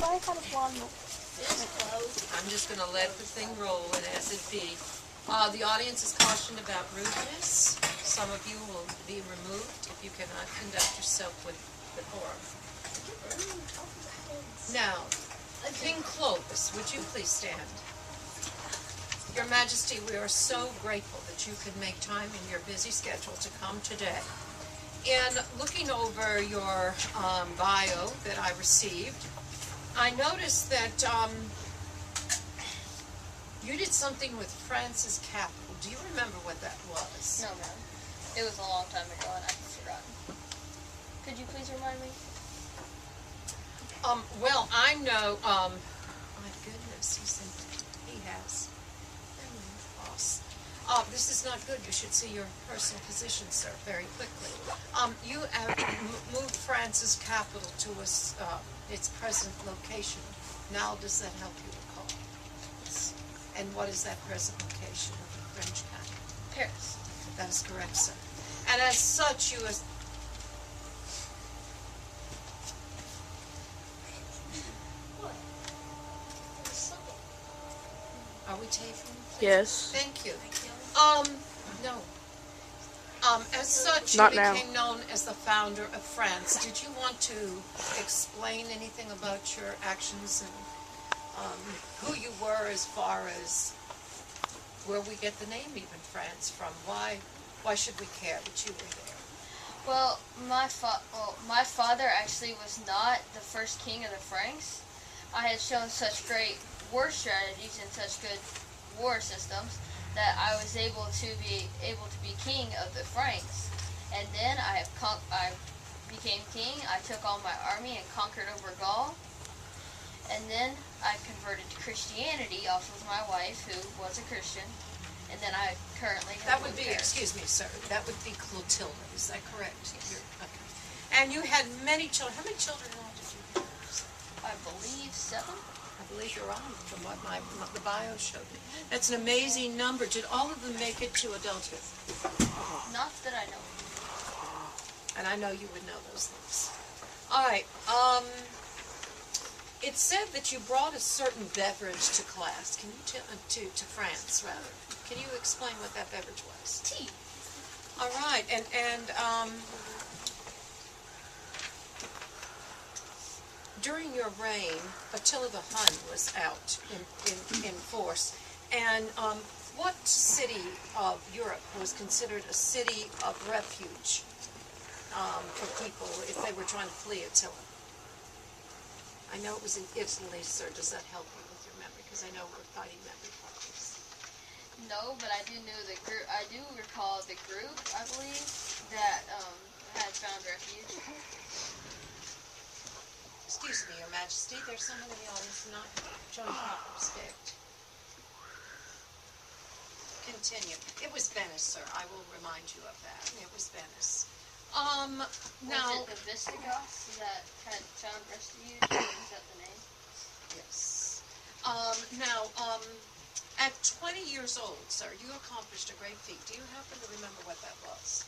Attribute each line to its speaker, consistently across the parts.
Speaker 1: I kind of want to.
Speaker 2: I'm just going to let the thing roll and as it be. The audience is cautioned about rudeness. Some of you will be removed if you cannot conduct yourself with decorum. Now, King Clovis, would you please stand? Your Majesty, we are so grateful that you could make time in your busy schedule to come today. In looking over your bio that I received, I noticed that you did something with France's capital. Do you remember what that was?
Speaker 1: No, ma'am. It was a long time ago and I've forgotten. Could you please remind me?
Speaker 2: Well, I know, my goodness, he has. Lost. This is not good. You should see your personal position, sir, very quickly. You have moved France's capital to its present location. Now, does that help you recall? Yes. And what is that present location of the French capital?
Speaker 1: Paris.
Speaker 2: That is correct, sir. And as such, you as Are we taping?
Speaker 3: Yes.
Speaker 2: Thank you. No. As such,
Speaker 3: Not
Speaker 2: you
Speaker 3: now.
Speaker 2: became known as the founder of France. Did you want to explain anything about your actions and who you were as far as where we get the name even France from? Why should we care that you were there?
Speaker 1: Well, my father actually was not the first king of the Franks. I had shown such great war strategies and such good war systems that I was able to be king of the Franks. And then I became king. I took all my army and conquered over Gaul. And then I converted to Christianity off of my wife, who was a Christian. And then I currently
Speaker 2: That would be, excuse me, sir, that would be Clotilda. Is that correct?
Speaker 1: Yes.
Speaker 2: Okay. And you had many children. How many children all did you have?
Speaker 1: I believe 7.
Speaker 2: I believe you're on from what the bio showed me. That's an amazing number. Did all of them make it to adulthood?
Speaker 1: Not that I know of.
Speaker 2: And I know you would know those things. All right. It said that you brought a certain beverage to class. Can you to France rather? Can you explain what that beverage was?
Speaker 1: Tea.
Speaker 2: All right. And during your reign, Attila the Hun was out in force. And what city of Europe was considered a city of refuge for people if they were trying to flee Attila? I know it was in Italy, sir. Does that help you with your memory? Because I know we're fighting memory problems.
Speaker 1: No, but I do know the group. I do recall the group, I believe, that had found refuge.
Speaker 2: Excuse me, Your Majesty. There's someone in the audience not showing proper respect. Continue. It was Venice, sir. I will remind you of that. It was Venice. Now...
Speaker 1: Was it the Visigoths that had found refuge? Is that the name?
Speaker 2: Yes. At 20 years old, sir, you accomplished a great feat. Do you happen to remember what that was?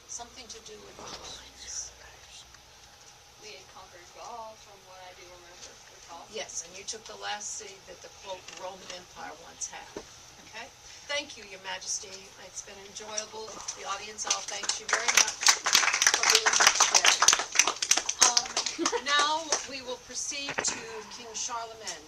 Speaker 2: Something to do with mines.
Speaker 1: We had conquered Gaul, from what I do recall.
Speaker 2: Yes, and you took the last city that the, quote, Roman Empire once had. Okay? Thank you, Your Majesty. It's been enjoyable. The audience all thanks you very much for being here today. Now we will proceed to King Charlemagne.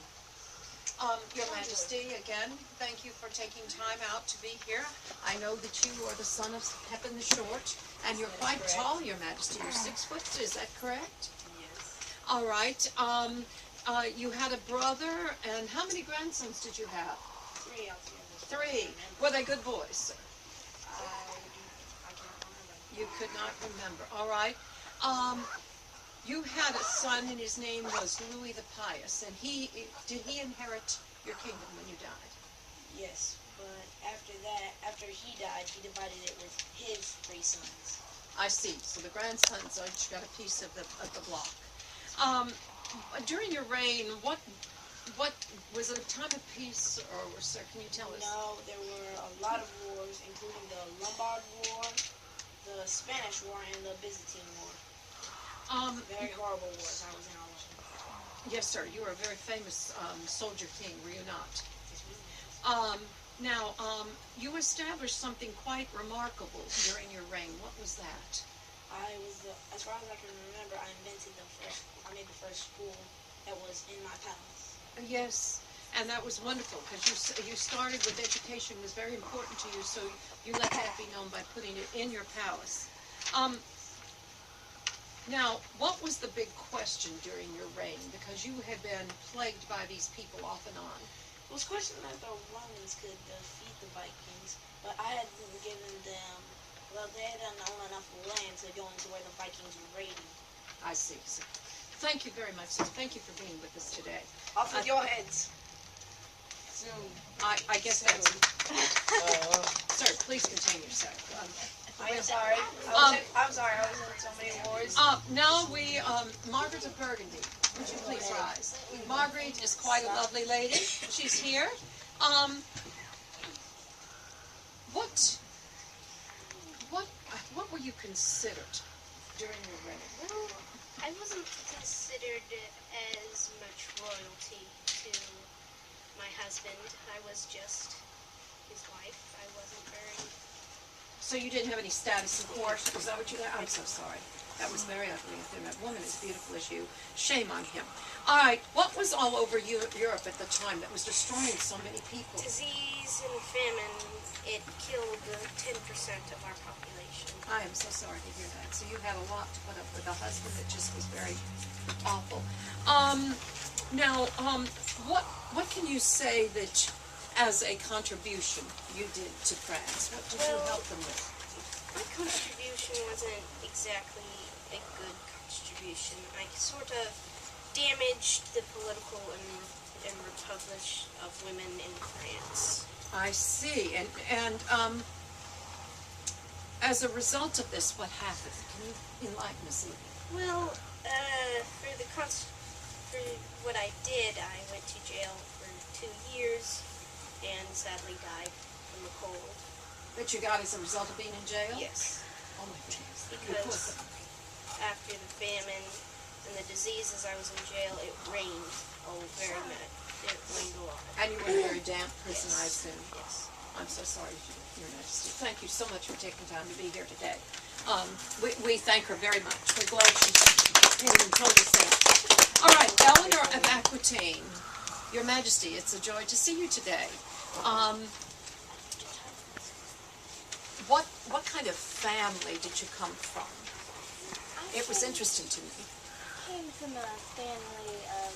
Speaker 2: Your Majesty, again, thank you for taking time out to be here. I know that you are the son of Pepin the Short, and you're quite tall, Your Majesty. You're 6 foot, is that correct?
Speaker 1: Yes.
Speaker 2: All right. You had a brother, and how many grandsons did you have?
Speaker 1: 3
Speaker 2: 3. Were they good boys, sir?
Speaker 1: I can't remember.
Speaker 2: You could not remember. All right. You had a son, and his name was Louis the Pious, and did he inherit your kingdom when you died?
Speaker 4: Yes, but after he died, he divided it with his 3 sons.
Speaker 2: I see. So the grandsons each got a piece of the block. During your reign, what was it a time of peace, or sir, can you tell us?
Speaker 4: No, there were a lot of wars, including the Lombard War, the Spanish War, and the Byzantine War. Very horrible wars. I was in all of them.
Speaker 2: Yes, sir. You were a very famous soldier king, were you not? Now, you established something quite remarkable during your reign. What was that?
Speaker 4: As far as I can remember, I made the first school that was in my palace.
Speaker 2: Yes, and that was wonderful because you started with education was very important to you, so you let that be known by putting it in your palace. Now, what was the big question during your reign? Because you had been plagued by these people off and on.
Speaker 4: It was questioned that the Romans could defeat the Vikings, but I had given them, well, they hadn't owned enough land to go into where the Vikings were raiding.
Speaker 2: I see. So, thank you very much, sir. Thank you for being with us today.
Speaker 4: Off with your heads.
Speaker 3: Soon.
Speaker 2: I guess that's... Sir, please contain yourself.
Speaker 4: I'm sorry. I'm sorry. I was in so many wars.
Speaker 2: Now Margaret of Burgundy. Would you please rise? Margaret is quite a lovely lady. She's here. What were you considered during your reign?
Speaker 5: Well, I wasn't considered as much royalty to my husband. I was just his wife. I wasn't very...
Speaker 2: So you didn't have any status in court? Is that what you... I'm so sorry. That was very ugly of him. That woman as beautiful as you. Shame on him. All right, what was all over Europe at the time that was destroying so many people?
Speaker 5: Disease and famine, it killed 10% of our population.
Speaker 2: I am so sorry to hear that. So you had a lot to put up with a husband that just was very awful. Now, what can you say that as a contribution you did to France? What did you help them with?
Speaker 5: My contribution wasn't exactly a good contribution. I sort of damaged the political and republic of women in France.
Speaker 2: I see. And as a result of this, what happened? Can you enlighten us a little?
Speaker 5: Well, for what I did, I went to jail for 2 years and sadly died from the cold.
Speaker 2: That you got as a result of being in jail?
Speaker 5: Yes.
Speaker 2: Oh my goodness.
Speaker 5: Because after the famine and the diseases, I was in jail, it rained very much. It rained a lot.
Speaker 2: And you were in a very damp prison, I
Speaker 5: Yes.
Speaker 2: assume.
Speaker 5: Yes.
Speaker 2: I'm so sorry, Your Majesty. Thank you so much for taking time to be here today. We thank her very much. We're glad she came and told us that. All right, Eleanor of Aquitaine. Your Majesty, it's a joy to see you today. What kind of family did you come from? It was interesting to me.
Speaker 6: I came from a family of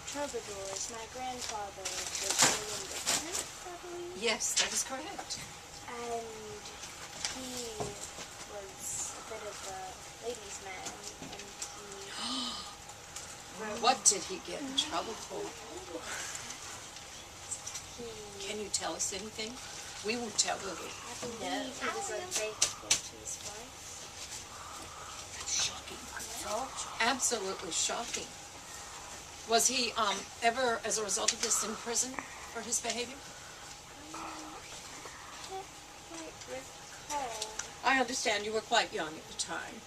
Speaker 6: troubadours. My grandfather was William the Tenth, I believe.
Speaker 2: Yes, that is correct.
Speaker 6: And he was a bit of a ladies' man, and
Speaker 2: What did he get in trouble for?
Speaker 6: he
Speaker 2: Can you tell us anything? We won't tell, will we?
Speaker 6: I believe he was unfaithful to his wife.
Speaker 2: That's shocking. Absolutely shocking. Was he ever, as a result of this, in prison for his behavior?
Speaker 6: I can't quite recall.
Speaker 2: I understand you were quite young at the time.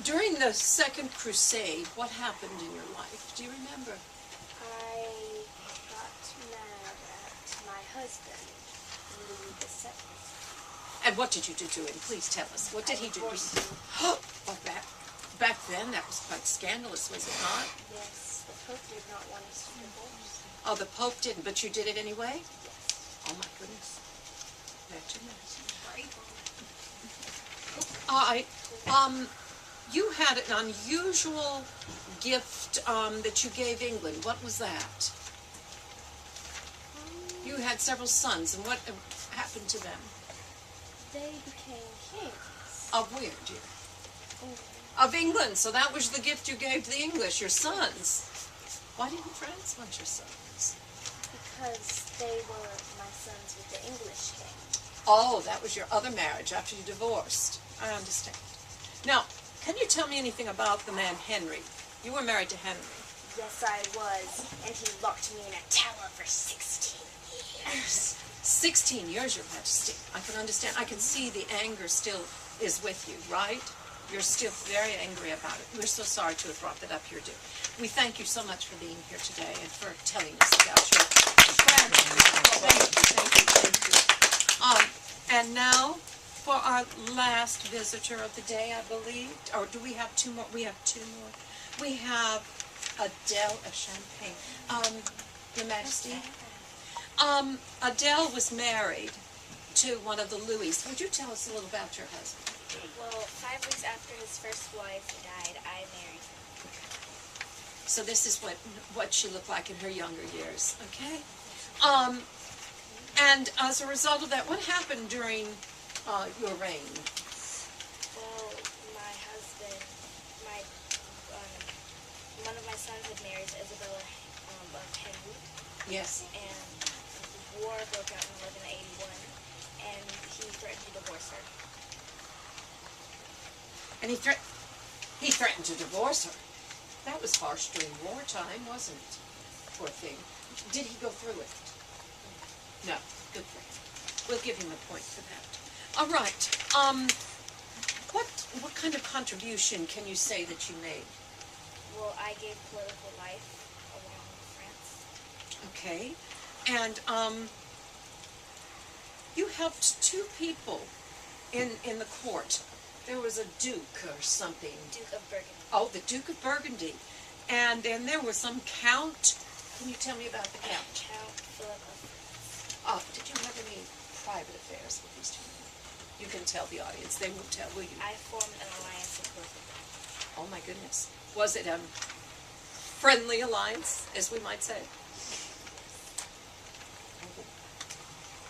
Speaker 2: During the Second Crusade, what happened in your life? Do you remember?
Speaker 6: I got mad at my husband, Louis VII.
Speaker 2: And what did you do to him? Please tell us. What did he do? Oh, back then, that was quite scandalous, was it not?
Speaker 6: Yes, the Pope did not want us to divorce.
Speaker 2: Oh, the Pope didn't, but you did it anyway?
Speaker 6: Yes.
Speaker 2: Oh, my goodness. That's your mess. All right. You had an unusual gift that you gave England. What was that? You had several sons, and what happened to them?
Speaker 6: They became kings.
Speaker 2: Of where, dear?
Speaker 6: England.
Speaker 2: Of England. So that was the gift you gave to the English, your sons. Why didn't France want your sons?
Speaker 6: Because they were my sons with the English king.
Speaker 2: Oh, that was your other marriage after you divorced. I understand. Now, can you tell me anything about the man Henry? You were married to Henry.
Speaker 6: Yes, I was, and he locked me in a tower for 16 years.
Speaker 2: 16 years, Your Majesty. I can understand. I can see the anger still is with you, right? you're still very angry about it. We're so sorry to have brought that up here, dear. We thank you so much for being here today and for telling us about your tragedy. Thank you. And now, for our last visitor of the day, I believe, or do we have two more? We have two more. We have Adele of Champagne. Your Majesty, Adele was married to one of the Louis. Would you tell us a little about your husband?
Speaker 5: Well, 5 weeks after his first wife died, I married her.
Speaker 2: So this is what she looked like in her younger years, okay? And as a result of that, what happened during your reign?
Speaker 5: Well, my husband, one of my sons had married Isabella of Henry,
Speaker 2: Yes.
Speaker 5: and the war broke out in 1181, and he threatened to divorce her.
Speaker 2: And he threatened to divorce her. That was harsh during wartime, wasn't it? Poor thing. Did he go through with it? No. Good for him. We'll give him a point for that. All right. What kind of contribution can you say that you made?
Speaker 5: Well, I gave political life along with France.
Speaker 2: Okay. And you helped two people in the court. There was a duke or something.
Speaker 5: Duke of Burgundy.
Speaker 2: Oh, the Duke of Burgundy. And then there was some count. Can you tell me about the count?
Speaker 5: Count Philip of France.
Speaker 2: Did you have any private affairs with these two men? You can tell the audience. They won't tell, will you?
Speaker 5: I formed an alliance with both of them.
Speaker 2: Oh, my goodness. Was it a friendly alliance, as we might say?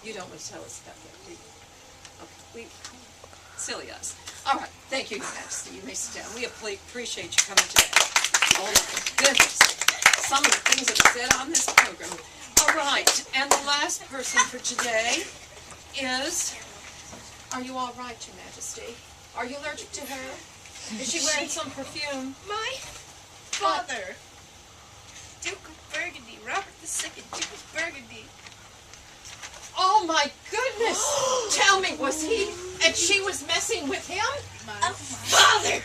Speaker 2: You don't want to tell us about that, do you? Okay. Silly us. All right. Thank you, Your Majesty. You may sit down. We appreciate you coming today. Oh, my goodness. Some of the things that are said on this program. All right. And the last person for today is... Are you all right, Your Majesty? Are you allergic to her? Is she wearing some perfume?
Speaker 5: My father, Duke of Burgundy, Robert II, Duke of Burgundy.
Speaker 2: Oh my goodness! Tell me, was he, and she was messing with him?
Speaker 5: Father!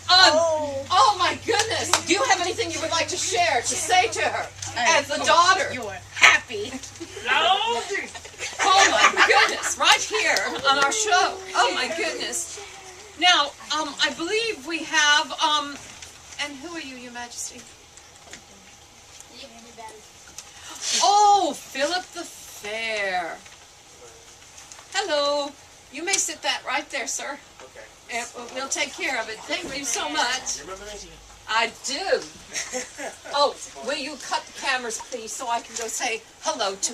Speaker 2: Oh my goodness! Do you have anything you would like to share, to say to her, as the daughter?
Speaker 5: You're happy.
Speaker 2: Oh my goodness, right here on our show. Oh my goodness. Now, I believe we have, and who are you, Your Majesty? Oh, Philip the Fair. Hello. You may sit that right there, sir.
Speaker 3: Okay.
Speaker 2: And we'll take care of it. Thank you so much.
Speaker 3: You remember me?
Speaker 2: I do. Oh, will you cut the cameras, please, so I can go say hello to